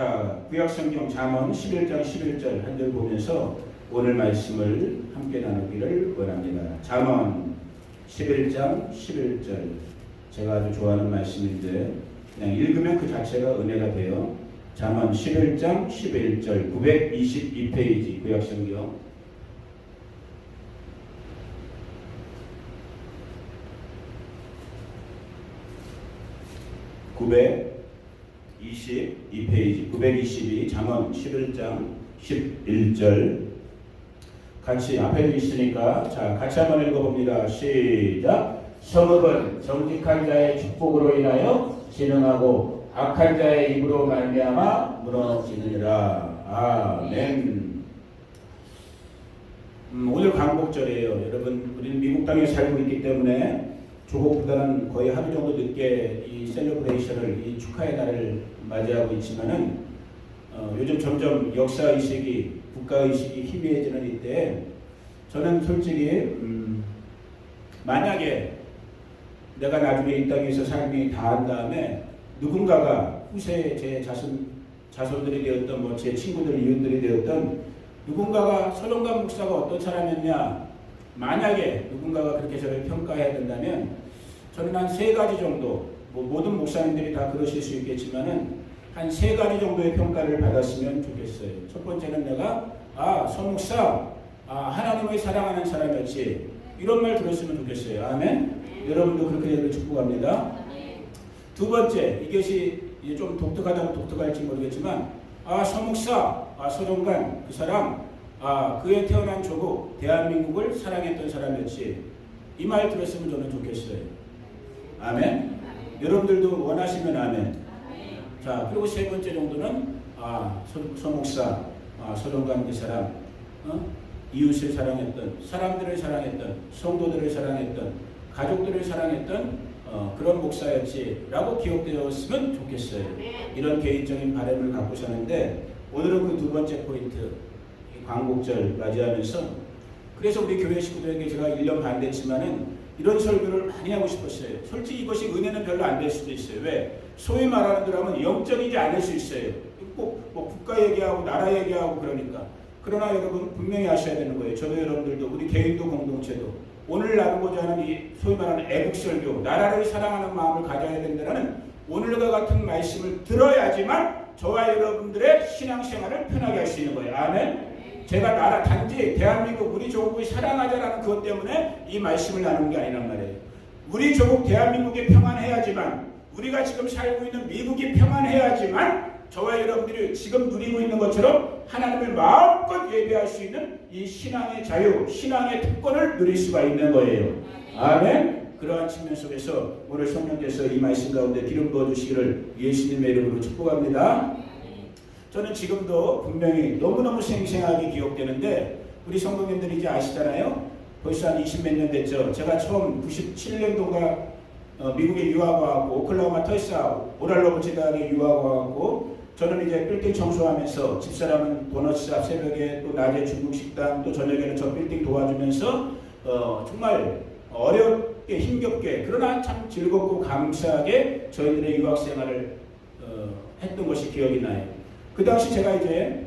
자, 구약성경 잠언 11장 11절 한 절 보면서 오늘 말씀을 함께 나누기를 원합니다. 잠언 11장 11절 제가 아주 좋아하는 말씀인데 그냥 읽으면 그 자체가 은혜가 돼요. 잠언 11장 11절 922페이지 구약성경 922페이지 922 잠언 11장 11절 같이 앞에도 있으니까 자 같이 한번 읽어봅니다. 시작. 성읍은 정직한 자의 축복으로 인하여 진흥하고 악한 자의 입으로 말미암아 무너지느니라. 아멘. 오늘 광복절이에요. 여러분 우리는 미국 땅에 살고 있기 때문에 조국보다는 거의 하루 정도 늦게 이 셀러브레이션을 이 축하의 날을 맞이하고 있지만은 요즘 점점 역사의식이 국가의식이 희미해지는 이때 저는 솔직히 만약에 내가 나중에 이 땅에서 삶이 다한 다음에 누군가가 후세에 제 자손들이 되었던 뭐 제 친구들 이웃들이 되었던 누군가가 서정관 목사가 어떤 사람이었냐 만약에 누군가가 그렇게 저를 평가해야 된다면 저는 한 세 가지 정도 뭐 모든 목사님들이 다 그러실 수 있겠지만은 한 세 가지 정도의 평가를 받았으면 좋겠어요. 첫 번째는 내가 서 목사 하나님을 사랑하는 사람이었지 이런 말 들었으면 좋겠어요. 아멘. 여러분도 그렇게 되기를 축복합니다. 두 번째 이것이 이제 좀 독특하다고 독특할지 모르겠지만 서 목사 서정관 그 사람 그에 태어난 조국 대한민국을 사랑했던 사람이었지 이 말 들었으면 저는 좋겠어요. 아멘. 여러분들도 원하시면 아멘. 자 그리고 세 번째 정도는 서 목사 서정관 그 사람 이웃을 사랑했던 사람들을 사랑했던 성도들을 사랑했던 가족들을 사랑했던 그런 목사였지라고 기억되었으면 좋겠어요. 이런 개인적인 바람을 갖고 사는데 오늘은 그 두 번째 포인트 광복절 맞이하면서 그래서 우리 교회 식구들에게 제가 1년 반 됐지만은 이런 설교를 많이 하고 싶었어요. 솔직히 이것이 은혜는 별로 안 될 수도 있어요. 왜? 소위 말하는 대로 하면 영적이지 않을 수 있어요. 꼭 뭐 국가 얘기하고 나라 얘기하고 그러니까. 그러나 여러분 분명히 아셔야 되는 거예요. 저도 여러분들도 우리 개인도 공동체도 오늘 나누고자 하는 이 소위 말하는 애국설교 나라를 사랑하는 마음을 가져야 된다는 오늘과 같은 말씀을 들어야지만 저와 여러분들의 신앙생활을 편하게 할 수 있는 거예요. 아멘. 제가 나라 단지 대한민국 우리 조국을 사랑하자라는 그것 때문에 이 말씀을 나누는 게 아니란 말이에요. 우리 조국 대한민국이 평안해야지만 우리가 지금 살고 있는 미국이 평안해야지만 저와 여러분들이 지금 누리고 있는 것처럼 하나님을 마음껏 예배할 수 있는 이 신앙의 자유, 신앙의 특권을 누릴 수가 있는 거예요. 아멘. 그러한 측면 속에서 오늘 성령께서 이 말씀 가운데 기름 부어주시기를 예수님의 이름으로 축복합니다. 저는 지금도 분명히 너무너무 생생하게 기억되는데 우리 성도님들이 이제 아시잖아요. 벌써 한 20몇 년 됐죠. 제가 처음 97년도가 미국에 유학 와갖고 오클라호마 터사 오랄로버치 대학에 유학 와갖고 저는 이제 빌딩 청소하면서 집사람은 도넛샵 새벽에 또 낮에 중국 식당 또 저녁에는 저 빌딩 도와주면서 정말 어렵게 힘겹게 그러나 참 즐겁고 감사하게 저희들의 유학 생활을 했던 것이 기억이 나요. 그 당시 제가 이제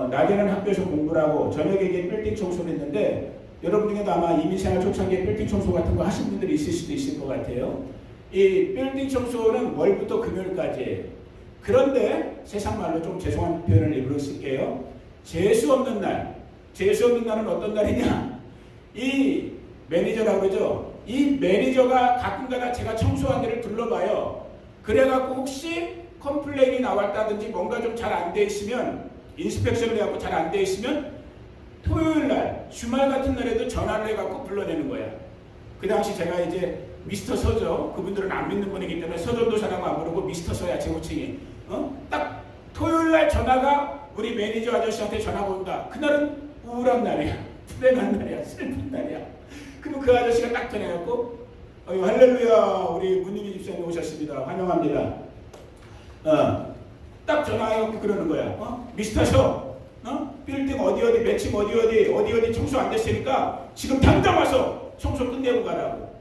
낮에는 학교에서 공부를 하고 저녁에 이제 빌딩 청소를 했는데 여러분 중에도 아마 이민생활 초창기에 빌딩 청소 같은 거 하신 분들이 있을 수도 있을 것 같아요. 이 빌딩 청소는 월부터 금요일까지예요. 그런데 세상 말로 좀 죄송한 표현을 일부러 쓸게요. 재수 없는 날은 어떤 날이냐? 이 매니저라고 그러죠. 이 매니저가 가끔가다 제가 청소한 데를 둘러봐요. 그래갖고 혹시 컴플레인이 나왔다든지 뭔가 좀 잘 안 돼 있으면 인스펙션을 해갖고 잘 안 돼 있으면 토요일날 주말 같은 날에도 전화를 해갖고 불러내는 거야. 그 당시 제가 이제 미스터 서죠. 그분들은 안 믿는 분이기 때문에 서정도 사람 안 부르고 미스터 서야 제 호칭이. 딱 토요일날 전화가 우리 매니저 아저씨한테 전화가 온다. 그날은 우울한 날이야. 불행한 날이야. 슬픈 날이야. 그럼 그 아저씨가 딱 전화해갖고 할렐루야 우리 문님이 집사님 오셨습니다. 환영합니다. 딱 전화해갖고 그러는 거야. 미스터 서 빌딩 어디 매칭 어디 청소 안 됐으니까 지금 당장 와서 청소 끝내고 가라고.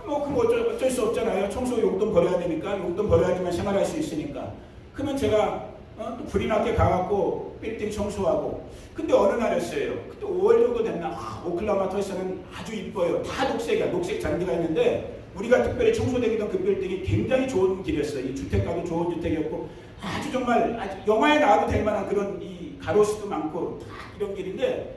그럼 어쩔 수 없잖아요. 청소 용돈 버려야 되니까 용돈 버려야지만 생활할 수 있으니까. 그러면 제가 또 불이 나게 가갖고 빌딩 청소하고. 근데 어느 날이었어요. 그때 5월 정도 됐나? 오클라호마주에서는 아주 이뻐요. 다 녹색이야. 녹색 잔디가 있는데 우리가 특별히 청소되기던 그 빌딩이 굉장히 좋은 길이었어요. 이 주택가도 좋은 주택이었고 아주 정말 아주 영화에 나와도 될 만한 그런 이 가로수도 많고 다 이런 길인데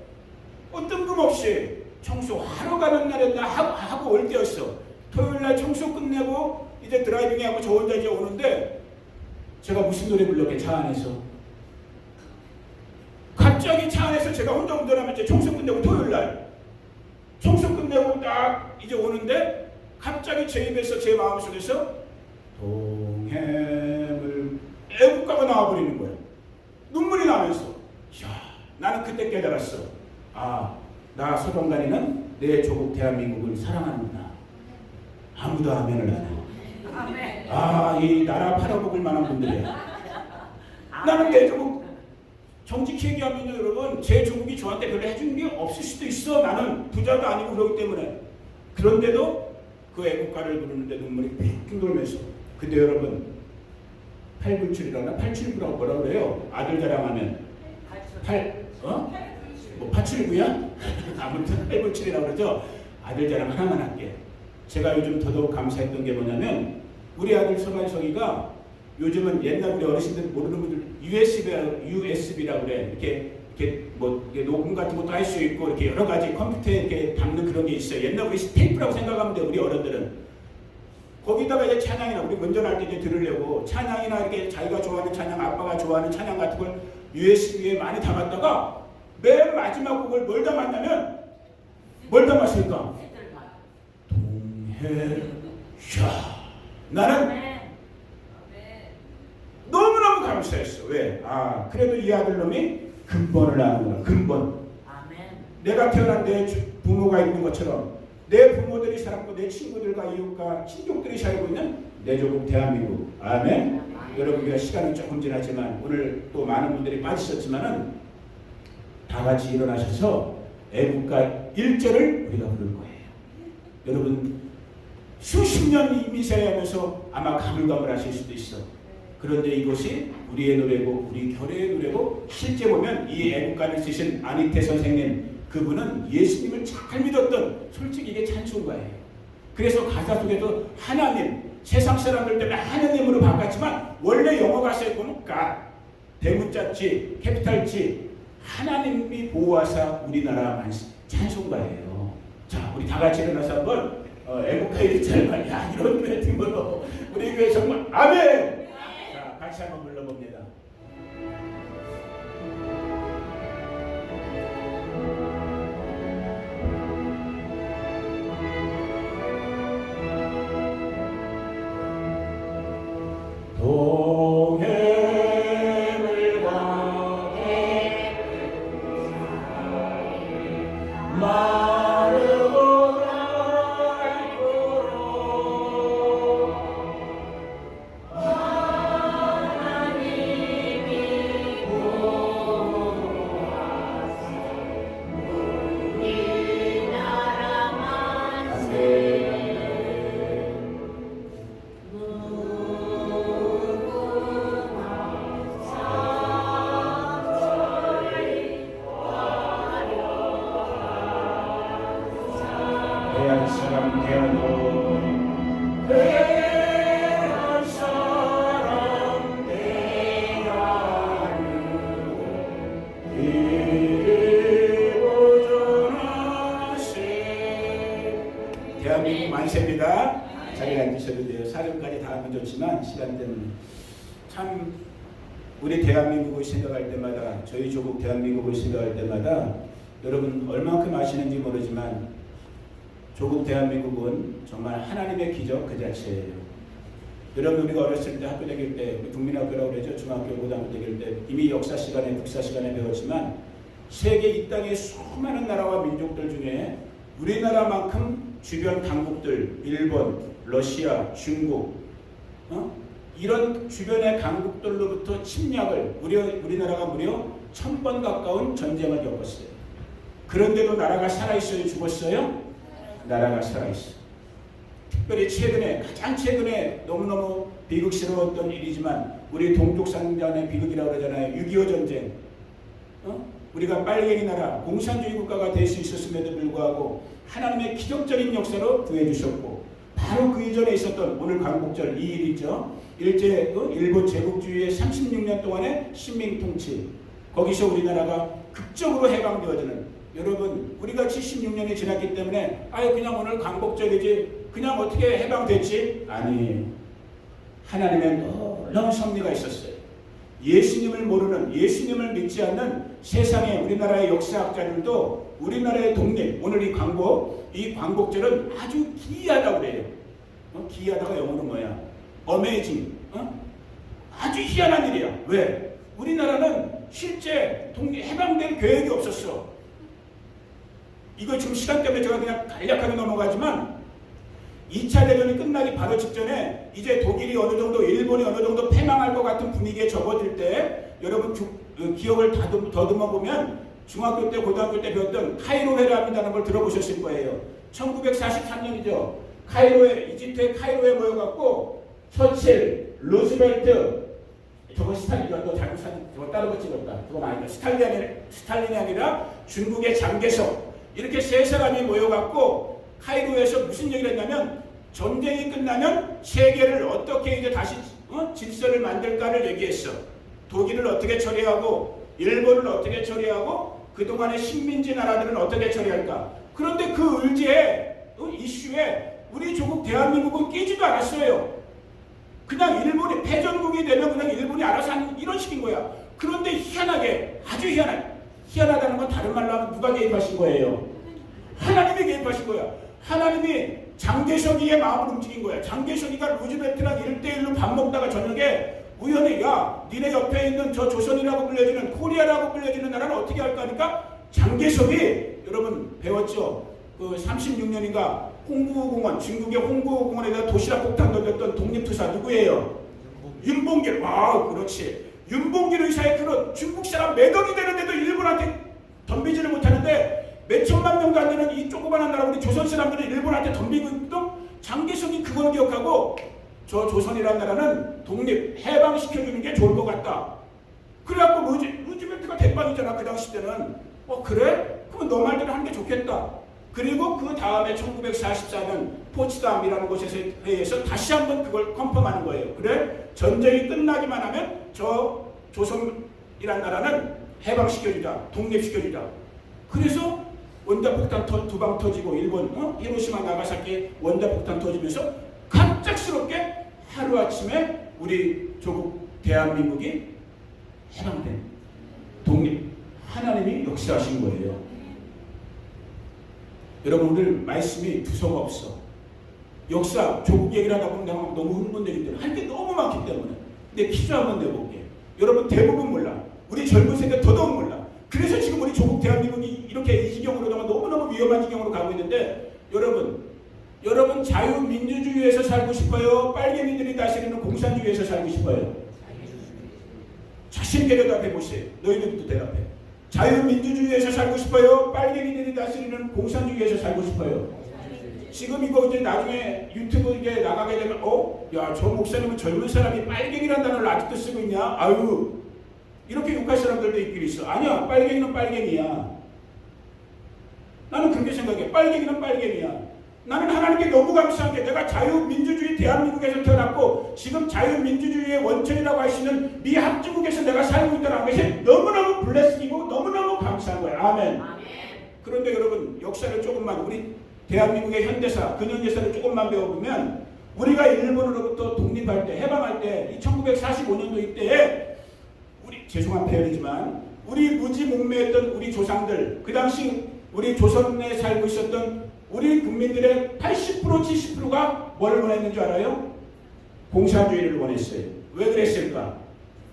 뜬금없이 청소하러 가는 날이었나 하고 올 때였어. 토요일날 청소 끝내고 이제 드라이빙하고 저 혼자 이제 오는데 제가 무슨 노래 불렀게 차 안에서 갑자기 차 안에서 제가 혼자 운전하면 이제 청소 끝내고 토요일날 청소 끝내고 딱 이제 오는데 갑자기 제 입에서 제 마음속에서 동해물 애국가가 나와버리는 거예요. 눈물이 나면서 이야, 나는 그때 깨달았어. 아, 나 서정관이는 내 조국 대한민국을 사랑하는구나. 아무도 아멘을 안 해. 아, 이 나라 팔아먹을 만한 분들이야. 나는 내 조국 정직히 얘기하면요 여러분, 제 조국이 저한테 별로 해준 게 없을 수도 있어. 나는 부자도 아니고 그러기 때문에. 그런데도 그 애국가를 부르는데 눈물이 핑 돌면서. 근데 여러분 8불출이라나 879라고 뭐라 그래요? 아들 자랑하면 879야? 아무튼 8불출이라고 그러죠. 아들 자랑 하나만 할게. 제가 요즘 더더욱 감사했던 게 뭐냐면 우리 아들 서만석이가 요즘은 옛날 우리 어르신들 모르는 분들 USB라고 그래. 이렇게 뭐 이렇게 녹음 같은 것도 할 수 있고 이렇게 여러 가지 컴퓨터에 이렇게 담는 그런 게 있어요. 옛날 우리 테이프라고 생각하면 돼. 우리 어른들은 거기다가 이제 찬양이나 우리 운전할 때 이제 들으려고 찬양이나 이렇게 자기가 좋아하는 찬양, 아빠가 좋아하는 찬양 같은 걸 USB에 많이 담았다가 맨 마지막 곡을 뭘 담았냐면 뭘 담았을까? 동해 샤. 나는 너무너무 감사했어. 왜? 아, 그래도 이 아들놈이 근본을 아는구나. 근본. 내가 태어난 내 부모가 있는 것처럼 내 부모들이 살았고 내 친구들과 이웃과 친족들이 살고 있는 내 조국 대한민국. 아멘. 여러분, 우리가 시간은 조금 지났지만 오늘 또 많은 분들이 빠지셨지만은 다 같이 일어나셔서 애국가 1절을 우리가 부를 거예요. 여러분 수십 년 이미 세례하면서 아마 가물가물하실 수도 있어. 그런데 이것이 우리의 노래고 우리 교회의 노래고 실제 보면 이 애국가를 쓰신 안희태 선생님 그분은 예수님을 잘 믿었던 솔직히 이게 찬송가예요. 그래서 가사 속에도 하나님 세상 사람들 때문에 하나님으로 바꿨지만 원래 영어 가사에 보면 God 대문자 G 캐피탈 G 하나님이 보호하사 우리나라 만세 찬송가예요. 자, 우리 다 같이 일어나서 한번 애국가 1절만 야 이런 노래 등으로 우리 교회 정말 아멘. 자, 같이 한번 불러봅니다. 동해물과 마르고 닳도록 하나님이 보호하사 우리나라 만세. 대한민국 만세입니다. 자리에 앉으셔도 돼요. 사령까지 다 하면 좋지만 시간 때문에 참 우리 대한민국을 생각할 때마다 저희 조국 대한민국을 생각할 때마다 여러분 얼만큼 아시는지 모르지만 조국 대한민국은 정말 하나님의 기적 그 자체예요. 여러분 우리가 어렸을 때 학교 다닐 때 우리 국민학교라고 그러죠. 중학교 고등학교 다닐 때 이미 역사 시간에 국사 시간에 배웠지만 세계 이 땅의 수많은 나라와 민족들 중에 우리나라만큼 주변 강국들 일본, 러시아, 중국 이런 주변의 강국들로부터 침략을 우리나라가 무려 1000번 가까운 전쟁을 겪었어요. 그런데도 나라가 살아있어요? 죽었어요? 나라가 살아있어. 특별히 최근에 가장 최근에 너무너무 비극스러웠던 일이지만 우리 동족상잔의 비극이라고 그러잖아요. 6.25 전쟁. 우리가 빨갱이 나라 공산주의 국가가 될 수 있었음에도 불구하고 하나님의 기적적인 역사로 구해주셨고 바로 그 이전에 있었던 오늘 광복절 이 일이죠. 일본 제국주의의 36년 동안의 식민통치 거기서 우리나라가 극적으로 해방되어지는 여러분 우리가 76년이 지났기 때문에 아예 그냥 오늘 광복절이지 그냥 어떻게 해방됐지? 아니 하나님의 놀라운 섭리가 있었어요. 예수님을 모르는 예수님을 믿지 않는 세상의 우리나라의 역사학자들도 우리나라의 독립 오늘 이 광복절은 아주 기이하다고 그래요. 기이하다가 영어로 뭐야? 어메이징. 아주 희한한 일이야. 왜? 우리나라는 실제 해방될 계획이 없었어. 이거 지금 시간 때문에 제가 그냥 간략하게 넘어가지만 2차 대전이 끝나기 바로 직전에 이제 독일이 어느 정도 일본이 어느 정도 패망할 것 같은 분위기에 접어들 때 여러분 기억을 더듬어 보면 중학교 때 고등학교 때 배웠던 카이로 회담이라는 걸 들어보셨을 거예요. 1943년이죠. 이집트의 카이로에 모여갖고 처칠, 루즈벨트 저거 스탈린 너 잘못 저거 다른 거 찍었다. 그건 아니다. 스탈린이 아니라 중국의 장개석 이렇게 세 사람이 모여갖고 카이로에서 무슨 얘기를 했냐면 전쟁이 끝나면 세계를 어떻게 이제 다시 질서를 만들까를 얘기했어. 독일을 어떻게 처리하고 일본을 어떻게 처리하고 그동안의 식민지 나라들은 어떻게 처리할까. 그런데 그 의지에 이슈에 우리 조국 대한민국은 끼지도 않았어요. 그냥 일본이 패전국이 되면 그냥 일본이 알아서 하는 이런 식인 거야. 그런데 희한하게 아주 희한하다는 건 다른 말로 하면 누가 개입하신 거예요? 하나님이 개입하신 거야. 하나님이 장개석이의 마음을 움직인 거야. 장개석이가 루즈벨트랑 1대1로 밥 먹다가 저녁에 우연히 야 니네 옆에 있는 저 조선이라고 불려지는 코리아라고 불려지는 나라는 어떻게 할까 하니까 장개석이 여러분 배웠죠. 그 36년인가 홍구공원 중국의 홍구공원에다 도시락 폭탄 던졌던 독립투사 누구예요? 윤봉길. 와 그렇지. 윤봉길 의사의 그런 중국 사람 매덕이 되는데도 일본한테 덤비지를 못하는데 몇 천만 명도 안 되는 이 조그만한 나라 우리 조선 사람들은 일본한테 덤비고 있던 장개석이 그걸 기억하고 저 조선이라는 나라는 독립 해방시켜주는 게 좋을 것 같다. 그래갖고 루즈벨트가 대빵이잖아 그 당시 때는. 그래? 그럼 너 말대로 하는 게 좋겠다. 그리고 그 다음에 1944년 포츠담이라는 곳에서 회의해서 다시 한번 그걸 컨펌하는 거예요. 그래? 전쟁이 끝나기만 하면 저 조선이라는 나라는 해방시켜주자. 독립시켜주자. 그래서 원자폭탄 두 방 터지고 일본 히로시마 나가사키 원자폭탄 터지면서 갑작스럽게 하루아침에 우리 조국 대한민국이 해방된 독립 하나님이 역사하신 거예요. 여러분 오늘 말씀이 두서가 없어. 역사 조국 얘기를 하다 보면 내가 너무 흥분되기 때문에 할 게 너무 많기 때문에 근데 퀴즈 한번 내볼게. 여러분 대부분 몰라. 우리 젊은 세대 더더욱 몰라. 그래서 지금 우리 조국 대한민국이 이렇게 이 지경으로다가 너무너무 위험한 지경으로 가고 있는데 여러분 자유민주주의에서 살고 싶어요? 빨갱이들이 다스리는 공산주의에서 살고 싶어요? 자신있게 대답해 보세요. 너희들도 대답해. 자유민주주의에서 살고 싶어요? 빨갱이들이 다스리는 공산주의에서 살고 싶어요? 지금 이거 이제 나중에 유튜브 이게 나가게 되면 야, 저 목사님은 젊은 사람이 빨갱이라는 단어를 아직도 쓰고 있냐? 아유 이렇게 욕할 사람들도 있긴 있어. 아니야, 빨갱이는 빨갱이야. 나는 그렇게 생각해. 빨갱이는 빨갱이야. 나는 하나님께 너무 감사한 게 내가 자유민주주의 대한민국에서 태어났고 지금 자유민주주의의 원천이라고 할 수 있는 미합중국에서 내가 살고 있다는 것이 너무너무 블레싱이고 너무너무 감사한 거예요. 아멘. 그런데 여러분 역사를 조금만 우리 대한민국의 현대사, 근현대사를 조금만 배워보면 우리가 일본으로부터 독립할 때, 해방할 때, 1945년도 이때에 죄송한 표현이지만 우리 무지몽매했던 우리 조상들 그 당시 우리 조선에 살고 있었던 우리 국민들의 80% 70%가 뭘 원했는 줄 알아요? 공산주의를 원했어요. 왜 그랬을까?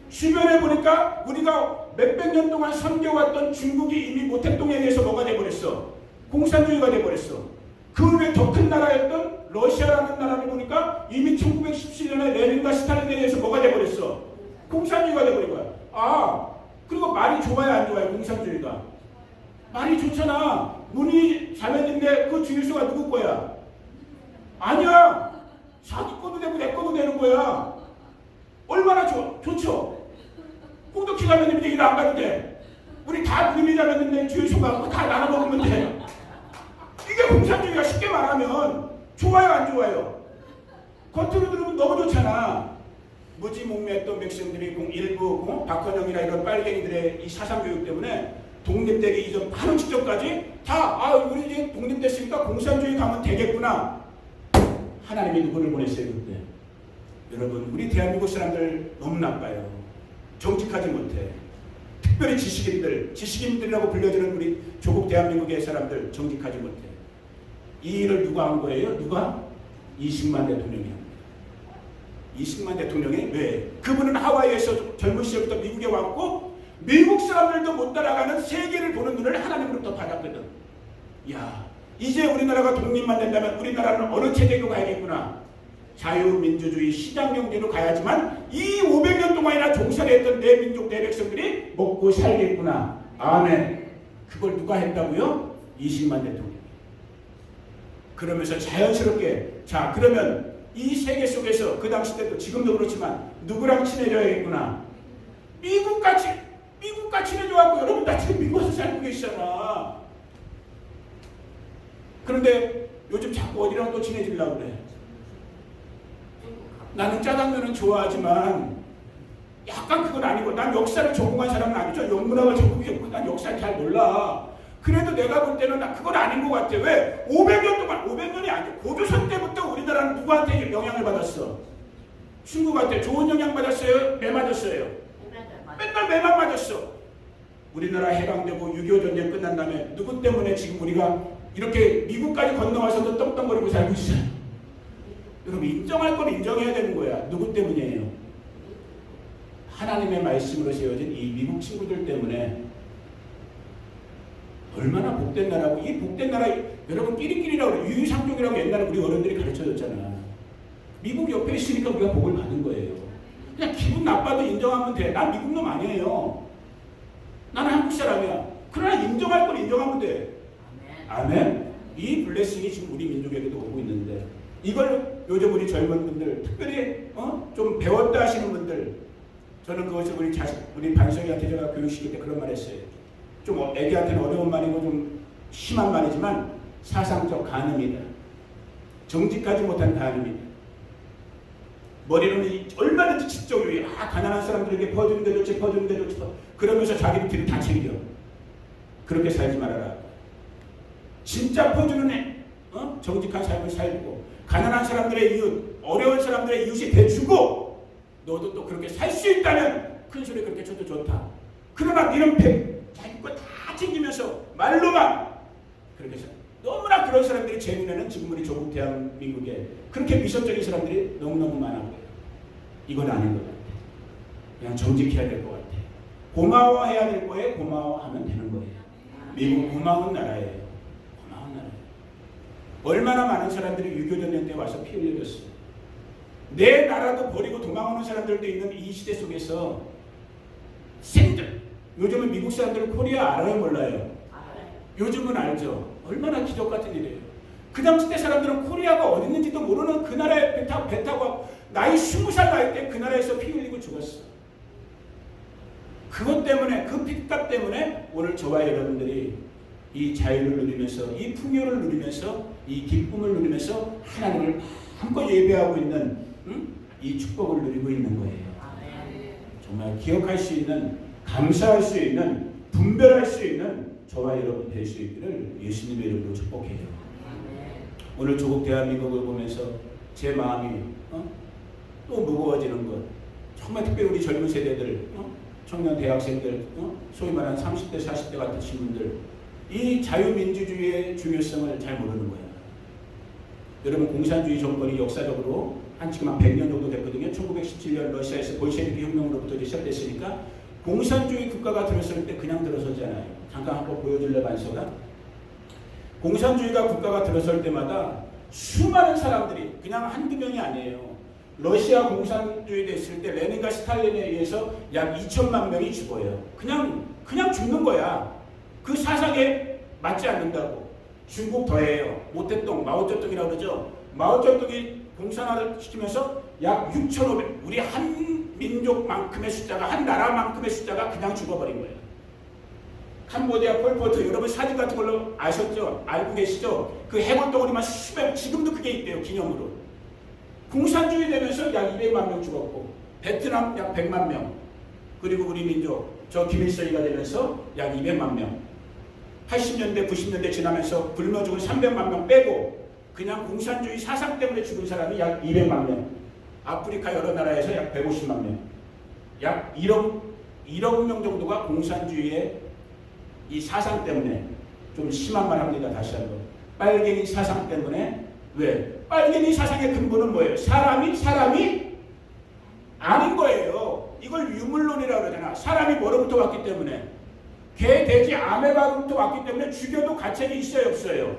주변에 보니까 우리가 몇백 년 동안 섬겨왔던 중국이 이미 모택동에 의해서 뭐가 돼버렸어? 공산주의가 돼버렸어. 그 외에 더 큰 나라였던 러시아라는 나라를 보니까 이미 1917년에 레닌과 스탈린에 의해서 뭐가 돼버렸어? 공산주의가 돼버린 거야. 그리고 말이 좋아요 안 좋아요? 공산주의가 말이 좋잖아. 문희 자매님네 그 주유소가 누구 거야? 아니야. 자기 것도 되고 내 것도 되는 거야. 얼마나 좋죠? 홍덕희 자매님이 일 안 가도 돼. 우리 다 부임이 자매님들 주유소 가고 다 나눠 먹으면 돼. 이게 공산주의가 쉽게 말하면 좋아요, 안 좋아요? 겉으로 들으면 너무 좋잖아. 무지몽매했던 백성들이 일부 박헌영이나 이런 빨갱이들의 이 사상교육 때문에 독립되기 이전 바로 직전까지 다 우리 이제 독립됐으니까 공산주의 가면 되겠구나. 하나님이 누구를 보냈어요 그때? 여러분, 우리 대한민국 사람들 너무 나빠요. 정직하지 못해. 특별히 지식인들이라고 불려지는 우리 조국 대한민국의 사람들 정직하지 못해. 이 일을 누가 한 거예요? 누가? 이승만 대통령이 합니다. 이승만 대통령이 왜? 그분은 하와이에서 젊은 시절부터 미국에 왔고 미국 사람들도 못 따라가는 세계를 보는 눈을 하나님으로부터 받았거든. 야, 이제 우리나라가 독립만 된다면 우리나라는 어느 체제로 가야겠구나. 자유민주주의 시장경제로 가야지만 이 500년 동안이나 종살이 했던 내 민족 내 백성들이 먹고 살겠구나. 아멘. 그걸 누가 했다고요? 이승만 대통령. 그러면서 자연스럽게 자 그러면 이 세계 속에서 그 당시 때도 지금도 그렇지만 누구랑 친해져야겠구나. 미국과 친해져갖고 여러분 다 지금 미국에서 살고 계시잖아. 그런데 요즘 자꾸 어디랑 또 친해지려고 그래. 나는 짜장면은 좋아하지만 약간 그건 아니고 난 역사를 전공한 사람은 아니죠. 영문학을 전공했고 난 역사를 잘 몰라. 그래도 내가 볼 때는 그건 아닌 것 같아. 왜? 500년 동안 500년이 아니고 고조선 때부터 우리나라는 누구한테 영향을 받았어? 중국한테 좋은 영향 받았어요? 매 맞았어요? 맨날 매만 맞았어. 우리나라 해방되고 6.25 전쟁 끝난 다음에 누구 때문에 지금 우리가 이렇게 미국까지 건너와서도 떵떵거리고 살고 있어요? 여러분 인정할 건 인정해야 되는 거야. 누구 때문이에요? 하나님의 말씀으로 세워진 이 미국 친구들 때문에. 얼마나 복된 나라고. 이 복된 나라 여러분 끼리끼리라고 그래. 유유상종이라고 옛날에 우리 어른들이 가르쳐줬잖아. 미국 옆에 있으니까 우리가 복을 받은 거예요. 그냥 기분 나빠도 인정하면 돼. 난 미국 놈 아니에요. 나는 한국 사람이야. 그러나 인정할 건 인정하면 돼. 아멘. 이 블레싱이 지금 우리 민족에게도 오고 있는데 이걸 요즘 우리 젊은 분들 특별히 좀 배웠다 하시는 분들 저는 그것을 우리 반성이한테 제가 교육시킬 때 그런 말 했어요. 좀 애기한테는 어려운 말이고 좀 심한 말이지만 사상적 간음이다. 정직하지 못한 간음이다. 머리로는 얼마든지 지적으로 가난한 사람들에게 퍼주는데 좋지 퍼주는데 좋지 그러면서 자기들끼리 다 챙겨. 그렇게 살지 말아라. 진짜 퍼주는 정직한 삶을 살고 가난한 사람들의 이웃 어려운 사람들의 이웃이 대주고 너도 또 그렇게 살 수 있다면 큰 소리 그렇게 쳐도 좋다. 그러나 니는 자기 거 다 챙기면서 말로만 그렇게 해서 너무나 그런 사람들이 제 눈에는 지금 우리 조국 대한민국에 그렇게 미성적인 사람들이 너무너무 많아 보여요. 이건 아닌 것 같아. 그냥 정직해야 될 것 같아. 고마워해야 될 거에 고마워하면 되는 거예요. 미국 고마운 나라예요. 고마운 나라예요. 얼마나 많은 사람들이 6.25 전쟁 때 와서 피 흘려줬어요. 내 나라도 버리고 도망오는 사람들도 있는 이 시대 속에서 생들 요즘은 미국 사람들은 코리아 알아요 몰라요? 알아요. 요즘은 알죠. 얼마나 기적 같은 일이에요. 그 당시 때 사람들은 코리아가 어디 있는지도 모르는 그 나라에 배 타고 나이 20살 나이 때 그 나라에서 피 흘리고 죽었어. 그것 때문에 그 핏값 때문에 오늘 저와 여러분들이 이 자유를 누리면서 이 풍요를 누리면서 이 기쁨을 누리면서 하나님을 마음껏 예배하고 있는 이 축복을 누리고 있는 거예요. 정말 기억할 수 있는 감사할 수 있는 분별할 수 있는 저와 여러분 될 수 있기를 예수님의 이름으로 축복해요. 오늘 조국 대한민국을 보면서 제 마음이 또 무거워지는 것. 정말 특별히 우리 젊은 세대들, 청년 대학생들, 소위 말하는 30대 40대 같으신 분들 이 자유민주주의의 중요성을 잘 모르는 거예요. 여러분 공산주의 정권이 역사적으로 지금 한 100년 정도 됐거든요. 1917년 러시아에서 볼셰비키 혁명으로부터 시작됐으니까 공산주의 국가가 들어설 때 그냥 들어서잖아요. 잠깐 한번 보여줄래 반서가? 공산주의가 국가가 들어설 때마다 수많은 사람들이 그냥 한두 명이 아니에요. 러시아 공산주의 됐을 때 레닌과 스탈린에 의해서 약 2천만 명이 죽어요. 그냥 죽는 거야. 그 사상에 맞지 않는다고. 중국 더해요. 모택동, 마오쩌둥이라고 그러죠. 마오쩌둥이 공산화를 시키면서 약 6,500, 우리 한 민족만큼의 숫자가, 한 나라만큼의 숫자가 그냥 죽어버린 거예요. 캄보디아 폴포트, 여러분 사진 같은 걸로 아셨죠? 알고 계시죠? 그 해골 덩어리만 수백, 지금도 그게 있대요, 기념으로. 공산주의 되면서 약 200만 명 죽었고, 베트남 약 100만 명, 그리고 우리 민족, 저 김일성이가 되면서 약 200만 명. 80년대, 90년대 지나면서 굶어 죽은 300만 명 빼고, 그냥 공산주의 사상 때문에 죽은 사람이 약 200만 명. 아프리카 여러 나라에서 약 150만 명. 약 1억 명 정도가 공산주의의 이 사상 때문에, 좀 심한 말 합니다. 다시 한번. 빨갱이 사상 때문에. 왜? 빨갱이 사상의 근본은 뭐예요? 사람이 아닌 거예요. 이걸 유물론이라고 그러잖아. 사람이 뭐로부터 왔기 때문에. 개, 돼지, 아메바로부터 왔기 때문에 죽여도 가책이 있어요, 없어요?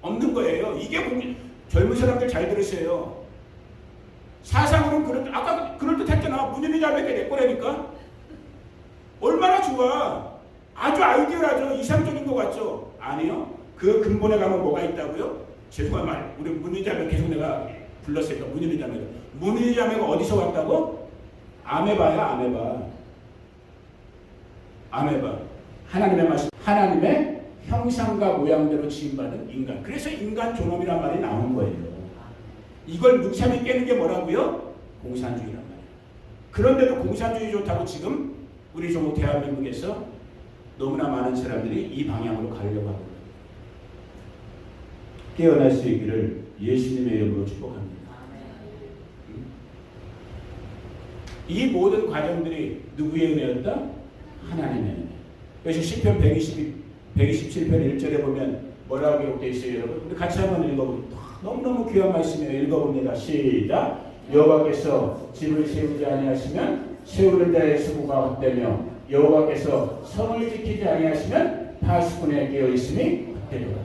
없는 거예요. 이게 젊은 사람들 잘 들으세요. 사상으로는 아까 그럴듯했잖아. 문현이 자매께 내 거라니까. 얼마나 좋아. 아주 아이디어라죠. 이상적인 것 같죠? 아니요. 그 근본에 가면 뭐가 있다고요? 죄송한 말. 우리 문현이 자매 계속 내가 불렀으니까 문현이 자매가. 문현이 자매가 어디서 왔다고? 아메바야, 아메바. 하나님의 말씀. 하나님의 형상과 모양대로 지음받은 인간. 그래서 인간 존엄이란 말이 나오는 거예요. 이걸 무참히 깨는 게 뭐라고요? 공산주의란 말이에요. 그런데도 공산주의 좋다고 지금 우리 조국 대한민국에서 너무나 많은 사람들이 이 방향으로 가려고 하고 깨어날 수 있기를 예수님의 이름으로 축복합니다. 이 모든 과정들이 누구의 은혜였다? 하나님의 은혜. 그래서 시편 127편 1절에 보면 뭐라고 기록되어 있어요, 여러분? 우리 같이 한번 읽어봅니다. 너무너무 귀한 말씀이에요. 읽어봅니다. 시작. 여호와께서 집을 세우지 아니하시면 세우는 자의 수고가 헛되며 여호와께서 성을 지키지 아니하시면 파수꾼에 깨어 있음이 헛되도다.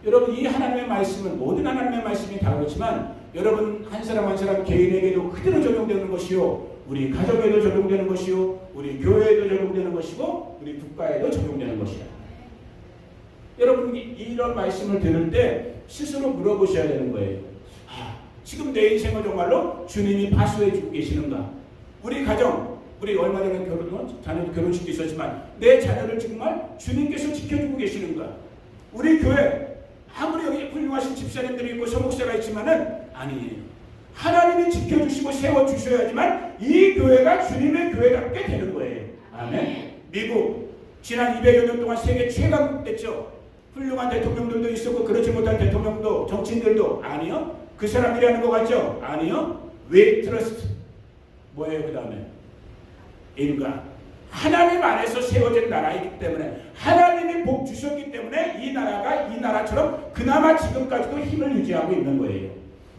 여러분, 이 하나님의 말씀은 모든 하나님의 말씀이 다 그렇지만 여러분 한 사람 한 사람 개인에게도 그대로 적용되는 것이요, 우리 가정에도 적용되는 것이요, 우리 교회에도 적용되는 것이고 우리 국가에도 적용되는 것이야. 여러분 이런 말씀을 들을 때 스스로 물어보셔야 되는 거예요. 지금 내 인생을 정말로 주님이 파수해 주고 계시는가? 우리 가정, 우리 얼마 전에 자녀 결혼식도 있었지만 내 자녀를 정말 주님께서 지켜주고 계시는가? 우리 교회 아무리 여기 훌륭하신 집사님들이 있고 서목사가 있지만은 아니에요. 하나님이 지켜주시고 세워주셔야지만 이 교회가 주님의 교회답게 되는 거예요. 아멘. 미국 지난 200여 년 동안 세계 최강국 됐죠. 훌륭한 대통령들도 있었고 그렇지 못한 대통령도 정치인들도. 아니요. 그 사람들이 하는 것 같죠? 아니요. 왜 트러스트? 뭐예요 그 다음에? 인간. 하나님 안에서 세워진 나라이기 때문에, 하나님이 복 주셨기 때문에 이 나라가 이 나라처럼 그나마 지금까지도 힘을 유지하고 있는 거예요.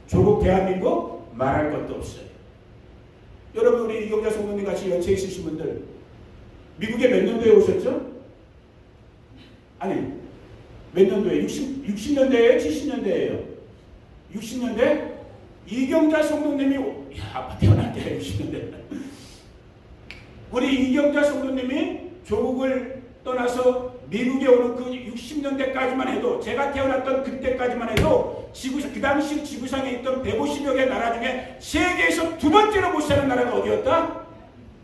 조국 대한민국 말할 것도 없어요. 여러분 우리 이경자 성도님 같이 연세 있으신 분들 미국에 몇 년도에 오셨죠? 아니 몇 년도에? 60년대예요? 70년대예요? 60년대? 이경자 성도님이 아빠 태어날 때 60년대. 우리 이경자 성도님이 조국을 떠나서 미국에 오는 그 60년대까지만 해도, 제가 태어났던 그때까지만 해도 그 당시 지구상에 있던 150여 개 나라 중에 세계에서 두 번째로 못 사는 나라가 어디였다?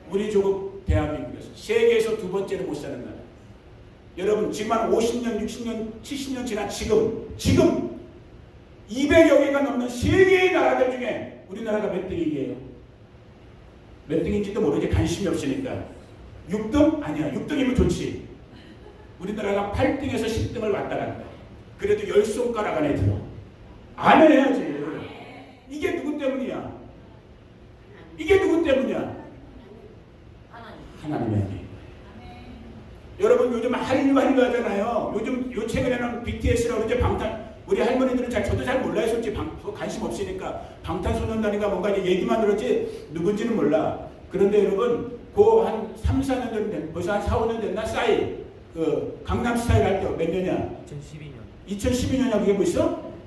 우리 조국 대한민국에서 세계에서 두 번째로 못 사는 나라. 여러분 지금 한 50년, 60년, 70년 지난 지금 200여 개가 넘는 세계의 나라들 중에 우리나라가 몇 등이에요? 몇 등인지도 모르지. 관심이 없으니까. 6등? 아니야. 6등이면 좋지. 우리나라가 8등에서 10등을 왔다 갔다. 그래도 10손가락 안에 들어. 안 해야지. 이게 누구 때문이야? 이게 누구 때문이야? 하나님의 은혜. 여러분 요즘 한류 하잖아요. 요 최근에는 BTS라고 이제 우리 할머니들은 저도 잘 몰라요. 솔직히 관심 없으니까. 방탄소년단이가 뭔가 얘기만 들었지 누군지는 몰라. 그런데 여러분 그 한 3, 4년 전 벌써 한 4, 5년 됐나? 그 강남스타일 할 때 몇 년이야? 2012년이야. 그게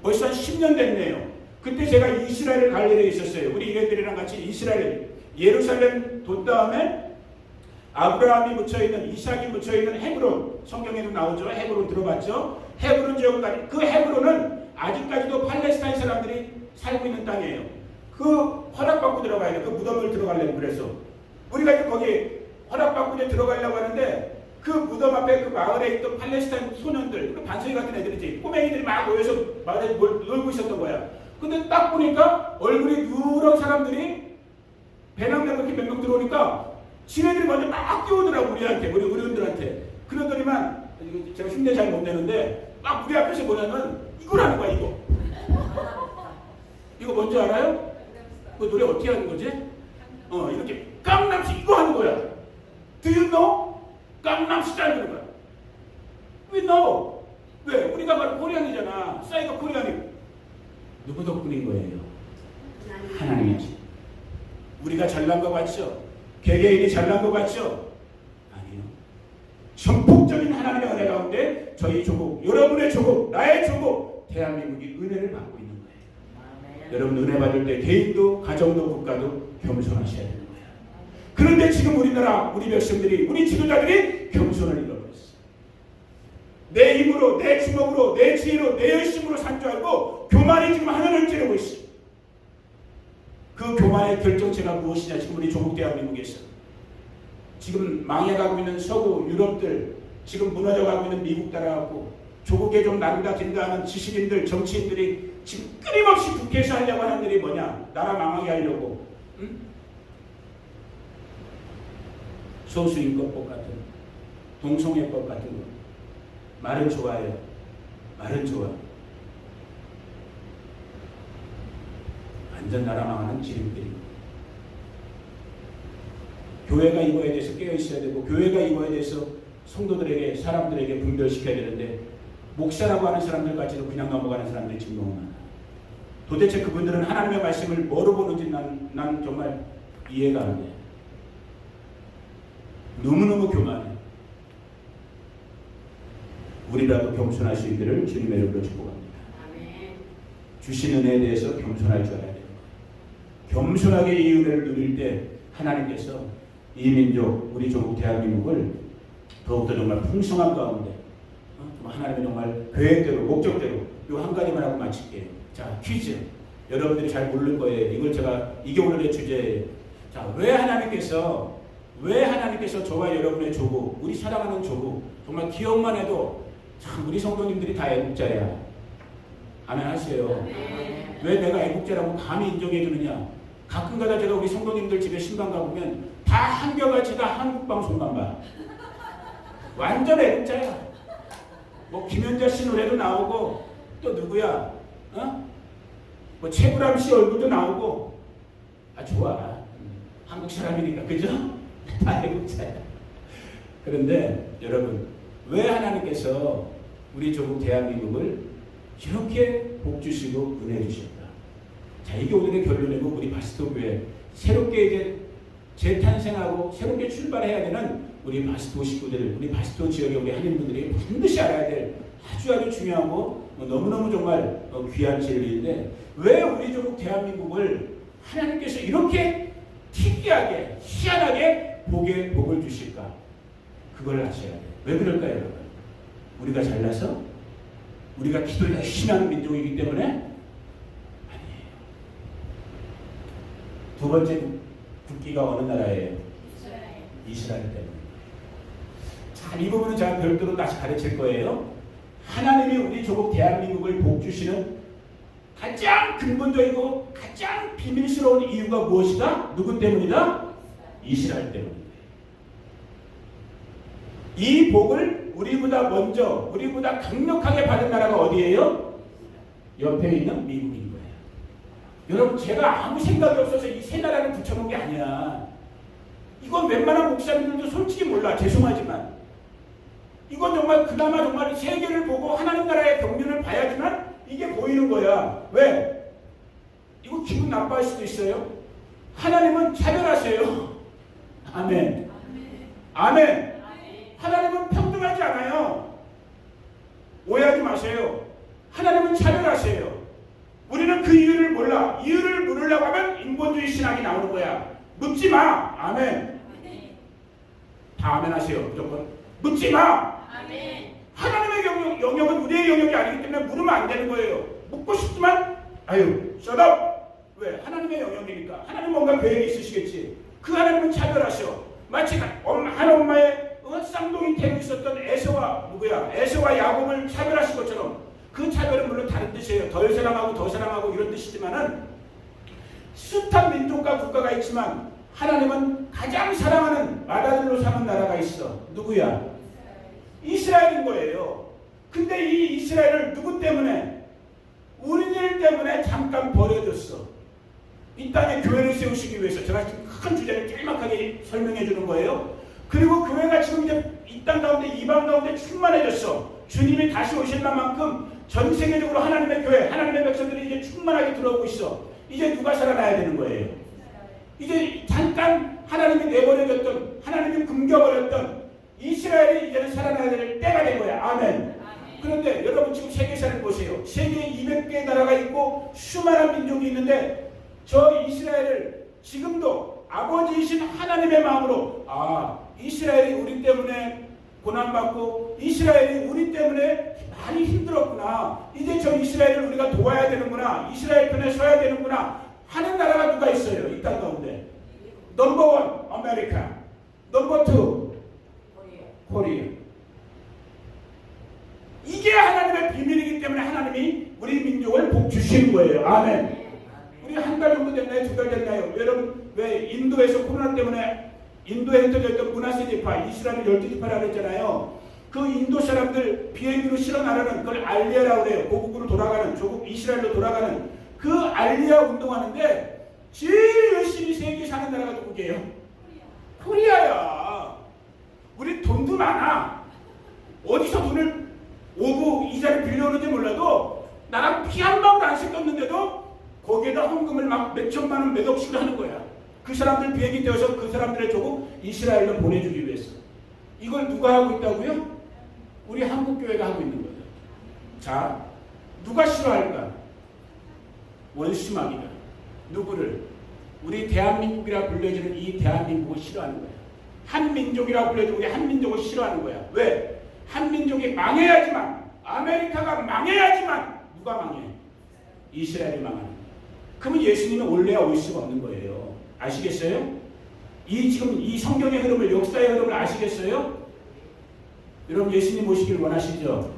벌써 한 10년 됐네요. 그때 제가 이스라엘 갈 일이 있었어요. 우리 이래들이랑 같이 이스라엘 예루살렘 돈 다음에 아브라함이 묻혀있는, 이삭이 묻혀있는 헤브론, 성경에도 나오죠. 헤브론 들어봤죠? 헤브론 지역까지. 그 헤브론은 아직까지도 팔레스타인 사람들이 살고 있는 땅이에요. 그 허락받고 들어가야 돼. 그 무덤을 들어가려면. 그래서 우리가 이제 거기 허락받고 이제 들어가려고 하는데 그 무덤 앞에 그 마을에 있던 팔레스타인 소년들, 그 반석이 같은 애들이지, 꼬맹이들이 막 모여서 마을에 놀고 있었던 거야. 근데 딱 보니까 얼굴이 누런 사람들이 배낭맨 그렇게 몇 명 들어오니까 지네들이 먼저 막 뛰어오더라고. 우리한테, 우리 어른들한테. 그러더니만 제가 흉내 잘 못 내는데 막 우리 앞에서 뭐냐면 이거라는 거야. 이거 뭔지 알아요? 그 노래 어떻게 하는 거지? 이렇게 강남시 이거 하는 거야. Do you know? 강남시 하는 거야. We know. 왜? 우리가 바로 코리안이잖아. 사이가 코리안이. 누구 덕분인 거예요? 하나님이지. 우리가 잘난 것 같죠? 개개인이 잘난 것 같죠? 아니요. 전폭적인 하나님의 은혜 가운데 저희 조국, 여러분의 조국, 나의 조국, 대한민국이 은혜를 받고 있는 거예요. 여러분 은혜 받을 때 개인도 가정도 국가도 겸손하셔야 되는 거예요. 그런데 지금 우리나라 우리 백성들이 우리 지도자들이 겸손을 잃어버렸어요. 내 힘으로 내 주먹으로 내 지혜로 내 열심으로 산 줄 알고 교만이 지금 하늘을 찌르고 있어요. 그 교만의 결정체가 무엇이냐. 지금 우리 조국 대한민국에서 지금 망해가고 있는 서구 유럽들, 지금 무너져가고 있는 미국 따라가고 조국에 좀 난다 긴다 하는 지식인들 정치인들이 지금 끊임없이 국회에서 하려고 하는 일이 뭐냐. 나라 망하게 하려고. 응? 소수인권법 같은 동성애법 같은 거. 말은 좋아요. 말은 좋아. 완전 나라 망하는 지름길이고. 교회가 이거에 대해서 깨어 있어야 되고 교회가 이거에 대해서 성도들에게 사람들에게 분별시켜야 되는데 목사라고 하는 사람들까지도 그냥 넘어가는 사람들이 지금 너무 많아. 도대체 그분들은 하나님의 말씀을 뭐로 보는지 난 정말 이해가 안 돼. 너무너무 교만해. 우리라도 겸손할 수 있기를 주님의 이름으로 축복합니다. 주신 은혜에 대해서 겸손할 줄 알아야 돼요. 겸손하게 이 은혜를 누릴 때 하나님께서 이 민족, 우리 조국 대한민국을 더욱더 정말 풍성한 가운데 하나님의 정말 계획대로 목적대로 이 한 가지만 하고 마칠게요. 자, 퀴즈. 여러분들이 잘 모를 거예요. 이게 오늘의 주제예요. 자, 왜 하나님께서 저와 여러분의 조국, 우리 사랑하는 조국, 정말 기억만 해도 참 우리 성도님들이 다 애국자야. 아멘 하세요. 왜 내가 애국자라고 감히 인정해 주느냐. 가끔가다 제가 우리 성도님들 집에 신방 가보면 다 한결같이 다 한국방송만 봐. 완전 애국자야. 뭐 김연자 씨 노래도 나오고 또 누구야? 뭐 최불암 씨 얼굴도 나오고. 아 좋아. 한국 사람이니까 그죠? 다 애국자야. 그런데 여러분 왜 하나님께서 우리 조국 대한민국을 이렇게 복 주시고 은혜 주셨다. 자, 이게 오늘의 결론이고 우리 바스토 교회 새롭게 이제 재탄생하고 새롭게 출발해야 되는 우리 바스토 식구들, 우리 바스토 지역의 우리 한인분들이 반드시 알아야 될 아주 중요하고 너무너무 정말 귀한 진리인데 왜 우리 조국 대한민국을 하나님께서 이렇게 특이하게 희한하게 복을 주실까? 그걸 아셔야 돼요. 왜 그럴까요, 여러분? 우리가 잘나서? 우리가 기도를 열심히 하는 민족이기 때문에? 아니에요. 두 번째 국기가 어느 나라예요? 이스라엘 때문에. 자, 이 부분은 제가 별도로 다시 가르칠 거예요. 하나님이 우리 조국 대한민국을 복 주시는 가장 근본적이고 가장 비밀스러운 이유가 무엇이다? 누구 때문이다? 이스라엘 때문입니다. 이 복을 우리보다 먼저, 우리보다 강력하게 받은 나라가 어디예요? 옆에 있는 미국인 거예요. 여러분, 제가 아무 생각이 없어서 이 세 나라를 붙여놓은 게 아니야. 이건 웬만한 목사님들도 솔직히 몰라. 죄송하지만. 이건 정말 그나마 정말 세계를 보고 하나님 나라의 경륜을 봐야지만 이게 보이는 거야. 왜? 이거 기분 나빠할 수도 있어요. 하나님은 차별하세요. 아멘. 아멘. 하나님은 평등하지 않아요. 오해하지 마세요. 하나님은 차별하세요. 우리는 그 이유를 몰라. 이유를 물으려고 하면 인본주의 신학이 나오는 거야. 묻지 마. 아멘. 다 아멘 하세요. 무조건. 묻지 마. 아멘. 하나님의 영역은 우리의 영역이 아니기 때문에 물으면 안 되는 거예요. 묻고 싶지만 아유 셔답. 왜? 하나님의 영역이니까. 하나님 뭔가 계획이 있으시겠지. 그 하나님은 차별하셔. 마치 한 엄마의 쌍둥이 태고 있었던 에서와 누구야? 에서와 야곱을 차별하신 것처럼 그 차별은 물론 다른 뜻이에요. 덜 사랑하고 더 사랑하고 이런 뜻이지만은 숱한 민족과 국가가 있지만 하나님은 가장 사랑하는 아들로 사는 나라가 있어. 누구야? 이스라엘인 거예요. 근데 이 이스라엘을 누구 때문에? 우리들 때문에 잠깐 버려줬어. 이 땅에 교회를 세우시기 위해서. 제가 지금 큰 주제를 짤막하게 설명해 주는 거예요. 그리고 교회가 지금 이제 이 땅 가운데 이방 가운데 충만해졌어. 주님이 다시 오실 만큼 전 세계적으로 하나님의 교회, 하나님의 백성들이 이제 충만하게 들어오고 있어. 이제 누가 살아나야 되는 거예요? 이제 잠깐 하나님이 내버려졌던, 하나님이 굶겨버렸던 이스라엘이 이제는 살아나야 될 때가 된 거야. 아멘. 그런데 여러분 지금 세계사를 보세요. 세계에 200개의 나라가 있고 수많은 민족이 있는데 저 이스라엘을 지금도 아버지이신 하나님의 마음으로 이스라엘이 우리 때문에 고난받고 이스라엘이 우리 때문에 많이 힘들었구나. 이제 저 이스라엘을 우리가 도와야 되는구나. 이스라엘 편에 서야 되는구나 하는 나라가 누가 있어요? 이 땅 가운데. 넘버 1 아메리카, 넘버 2 코리아. 이게 하나님의 비밀이기 때문에 하나님이 우리 민족을 복 주시는 거예요. 아멘. 우리 한 달 정도 됐나요? 2달 됐나요? 여러분 왜 인도에서 코로나 때문에 인도에 흩어져 있던 문하세 지파, 이스라엘 12지파라고 했잖아요. 그 인도 사람들 비행기로 실어 나르는 그걸 알리아라고 그래요. 고국으로 돌아가는, 조국 이스라엘로 돌아가는 그 알리아 운동하는데 제일 열심히 세계에 사는 나라가 누구게요? 코리아야. 우리 돈도 많아. 어디서 돈을 오고 이자를 빌려오는지 몰라도 나랑 피 한 방울 안 씻었는데도 거기에다 헌금을 막 몇천만 원, 몇 억씩 하는 거야. 그 사람들 비행기 떼어서 그 사람들의 조국 이스라엘로 보내주기 위해서. 이걸 누가 하고 있다고요? 우리 한국교회가 하고 있는 거예요. 자, 누가 싫어할까? 원수막이다. 누구를? 우리 대한민국이라 불려지는 이 대한민국을 싫어하는 거야. 한민족이라 불려지는 우리 한민족을 싫어하는 거야. 왜? 한민족이 망해야지만, 아메리카가 망해야지만 누가 망해? 이스라엘이 망하는 거야. 그러면 예수님은 원래야 올 수가 없는 거예요. 아시겠어요? 지금 이 성경의 흐름을, 역사의 흐름을 아시겠어요? 여러분 예수님 오시길 원하시죠?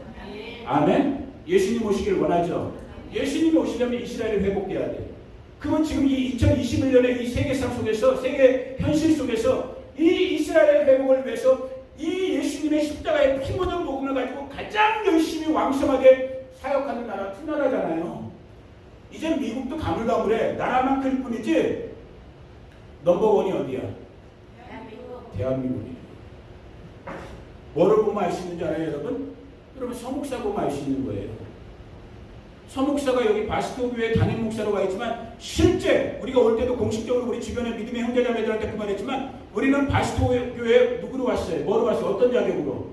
아멘? 예수님 오시길 원하죠? 예수님이 오시려면 이스라엘이 회복돼야 돼. 그러면 지금 이 2021년의 이 세계상 속에서, 세계 현실 속에서 이 이스라엘 회복을 위해서 이 예수님의 십자가의 피 묻은 복음을 가지고 가장 열심히 왕성하게 사역하는 나라 두 나라잖아요. 이제 미국도 가물가물해. 나라만 클 뿐이지 넘버 1이 어디야? 대한민국이에요. 뭐를 보면 알 수 있는 줄 알아요, 여러분? 여러분 서목사 보면 알 수 있는 거예요. 서목사가 여기 바스토 교회 담임 목사로 와 있지만 실제 우리가 올 때도 공식적으로 우리 주변의 믿음의 형제자매들한테 그 말했지만 우리는 바스토 교회 누구로 왔어요? 뭐로 왔어요? 어떤 자격으로?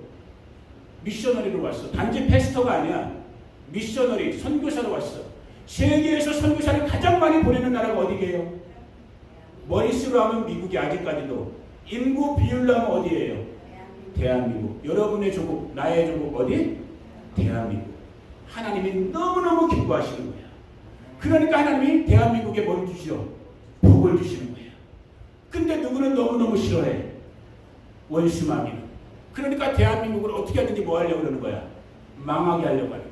미셔너리로 왔어. 단지 패스터가 아니야. 미셔너리, 선교사로 왔어. 세계에서 선교사를 가장 많이 보내는 나라가 어디게요? 머릿수로 하면 미국이 아직까지도. 인구 비율로 하면 어디예요? 대한민국. 여러분의 조국, 나의 조국 어디? 대한민국. 하나님이 너무너무 기뻐하시는 거야. 그러니까 하나님이 대한민국에 뭘 주시오? 복을 주시는 거야. 근데 누구는 너무너무 싫어해? 원수마귀는. 그러니까 대한민국을 어떻게 하든지 뭐 하려고 그러는 거야? 망하게 하려고 하는 거야.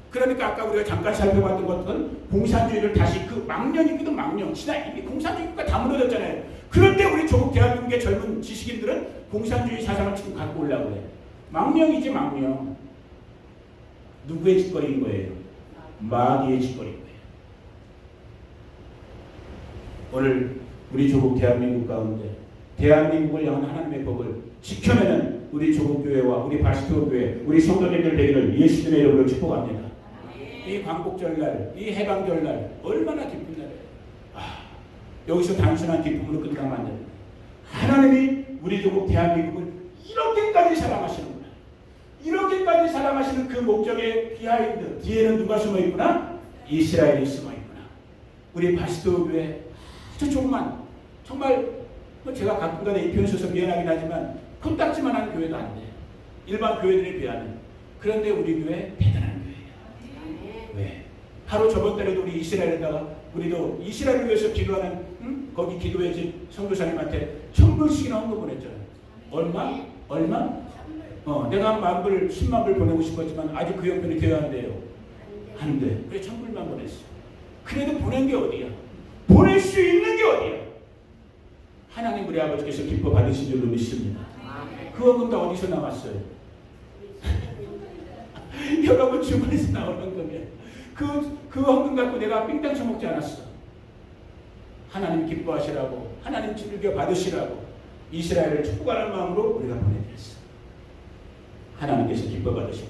그러니까 아까 우리가 잠깐 살펴봤던 것들은 공산주의를 다시 그 망령이기도 망령. 이미 공산주의가 다 무너졌잖아요. 그런데 우리 조국 대한민국의 젊은 지식인들은 공산주의 사상을 지금 갖고 오려고 해. 망령이지 망령. 누구의 짓거리인 거예요? 마귀의 짓거리인 거예요. 오늘 우리 조국 대한민국 가운데 대한민국을 향한 하나님의 법을 지켜내는 우리 조국 교회와 우리 바스토 교회, 우리 성도님들 되기를 예수님의 이름으로 축복합니다. 이 광복절날, 이 해방절날 얼마나 기쁜 날이에요. 여기서 단순한 기쁨으로 끝나면 안 됩니다. 하나님이 우리 조국 대한민국을 이렇게까지 사랑하시는구나. 이렇게까지 사랑하시는 그 목적의 비하인드 뒤에는 누가 숨어있구나? 이스라엘이 숨어있구나. 우리 바스토 교회 아주 조그만, 정말 제가 가끔가다 이 표현 써서 미안하긴 하지만 콘딱지만한 교회도 안 돼. 일반 교회들에 비하면. 그런데 우리 교회 대단한 교회예요. 왜? 바로 저번 달에도 우리 이스라엘에다가 우리도 이스라엘을 위해서 기도하는 거기 기도회 집 선교사님한테 1,000불씩이나 헌금 보냈잖아요. 얼마? 내가 10,000불, 100,000불 보내고 싶었지만 아직 그 형편이 되어야 한대요. 안 돼. 그래 1,000불만 보냈어. 그래도 보낸 게 어디야? 보낼 수 있는 게 어디야? 하나님 우리 아버지께서 기뻐 받으신 줄로 믿습니다. 그 헌금 다 어디서 나왔어요? 여러분 주머니에서 나온 헌금이에요. 그 헌금 갖고 내가 삥땅 쳐먹지 않았어. 하나님 기뻐하시라고, 하나님 즐겨 받으시라고 이스라엘을 축복하는 마음으로 우리가 보내드렸어. 하나님께서 기뻐 받으시고,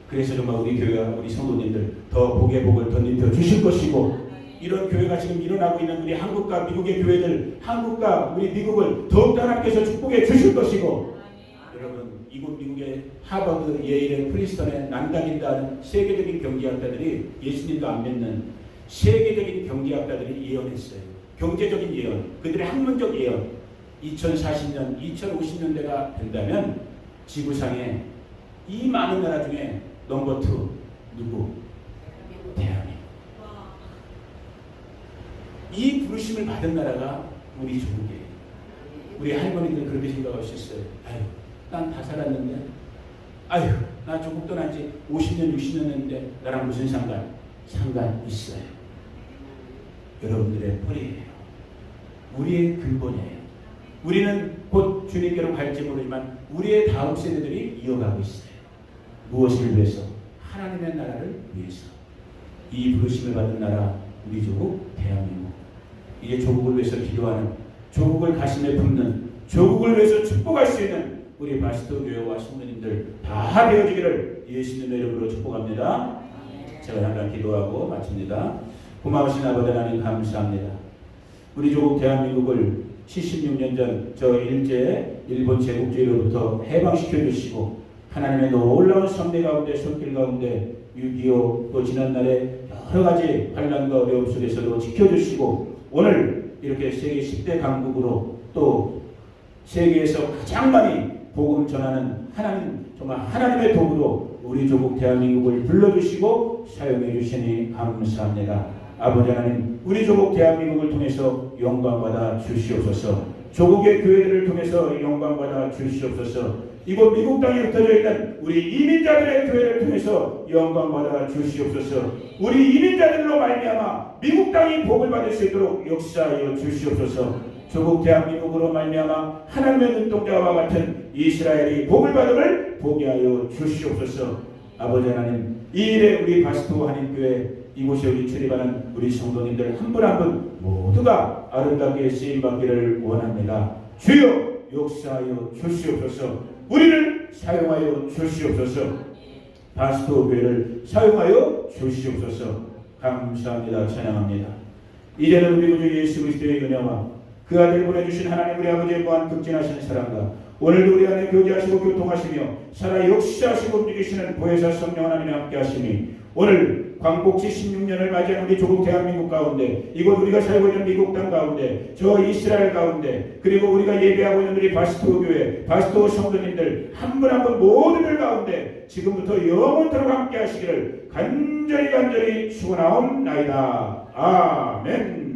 그래서 정말 우리 교회와 우리 성도님들 더 복의 복을 더 입혀 주실 것이고, 이런 교회가 지금 일어나고 있는 우리 한국과 미국의 교회들, 한국과 우리 미국을 더욱더 하나님께서 축복해 주실 것이고, 여러분 이곳 미국의 하버드, 예일의 프린스턴의 난다긴다는 세계적인 경제학자들이 예수님도 안 믿는 세계적인 경제학자들이 예언했어요. 경제적인 예언, 그들의 학문적 예언. 2040년, 2050년대가 된다면 지구상에 이 많은 나라 중에 넘버 2 누구? 대한민국. 이 부르심을 받은 나라가 우리 조국이에요. 우리 할머니들 그렇게 생각하셨어요. 아유, 난 다 살았는데, 아유, 나 조국 떠난 지 50년, 60년 했는데 나랑 무슨 상관? 상관 있어요. 여러분들의 뿌리예요. 우리의 근본이에요. 우리는 곧 주님께로 갈지 모르지만 우리의 다음 세대들이 이어가고 있어요. 무엇을 위해서? 하나님의 나라를 위해서. 이 부르심을 받은 나라 우리 조국 대한민국. 이제 조국을 위해서 기도하는, 조국을 가슴에 품는, 조국을 위해서 축복할 수 있는 우리 바스토 교회와 성도님들 다 되어지기를 예수님의 이름으로 축복합니다. 제가 잠깐 기도하고 마칩니다. 고마우신 아버지 하나님 감사합니다. 우리 조국 대한민국을 76년 전 저 일제 일본 제국주의로부터 해방시켜 주시고 하나님의 놀라운 섭리 가운데 손길 가운데 6.25 또 지난날에 여러 가지 환난과 어려움 속에서도 지켜주시고 오늘 이렇게 세계 10대 강국으로 또 세계에서 가장 많이 복음 전하는 하나님, 정말 하나님의 도구로 우리 조국 대한민국을 불러주시고 사용해 주시니 감사합니다. 아버지 하나님, 우리 조국 대한민국을 통해서 영광받아 주시옵소서. 조국의 교회들을 통해서 영광받아 주시옵소서. 이곳 미국 땅에 흩어져 있는 우리 이민자들의 교회를 통해서 영광받아 주시옵소서. 우리 이민자들로 말미암아 미국 땅이 복을 받을 수 있도록 역사하여 주시옵소서. 조국 대한민국으로 말미암아 하나님의 눈동자와 같은 이스라엘이 복을 받음을 보게 하여 주시옵소서. 아버지 하나님, 이 일에 우리 바스토 한인교회 이곳에 우리 출입하는 우리 성도님들 한 분 한 분 모두가 아름답게 쓰임받기를 원합니다. 주여 역사하여 주시옵소서. 우리를 사용하여 주시옵소서. 바스토 교회를 사용하여 주시옵소서. 감사합니다. 찬양합니다. 이제는 우리 구주 예수 그리스도의 은혜와 그 아들 보내주신 하나님 우리 아버지의 무한 극진하신 사랑과 오늘도 우리 안에 교제하시고 교통하시며 살아 역사하시고 움직이시는 보혜사 성령 하나님의 함께하시니 오늘 광복지 16년을 맞이한 우리 조국 대한민국 가운데 이곳 우리가 살고 있는 미국 땅 가운데 저 이스라엘 가운데 그리고 우리가 예배하고 있는 우리 바스토 교회 바스토 성도님들 한 분 한 분 모두들 가운데 지금부터 영원토록 함께 하시기를 간절히 축원하옵나이다. 아멘.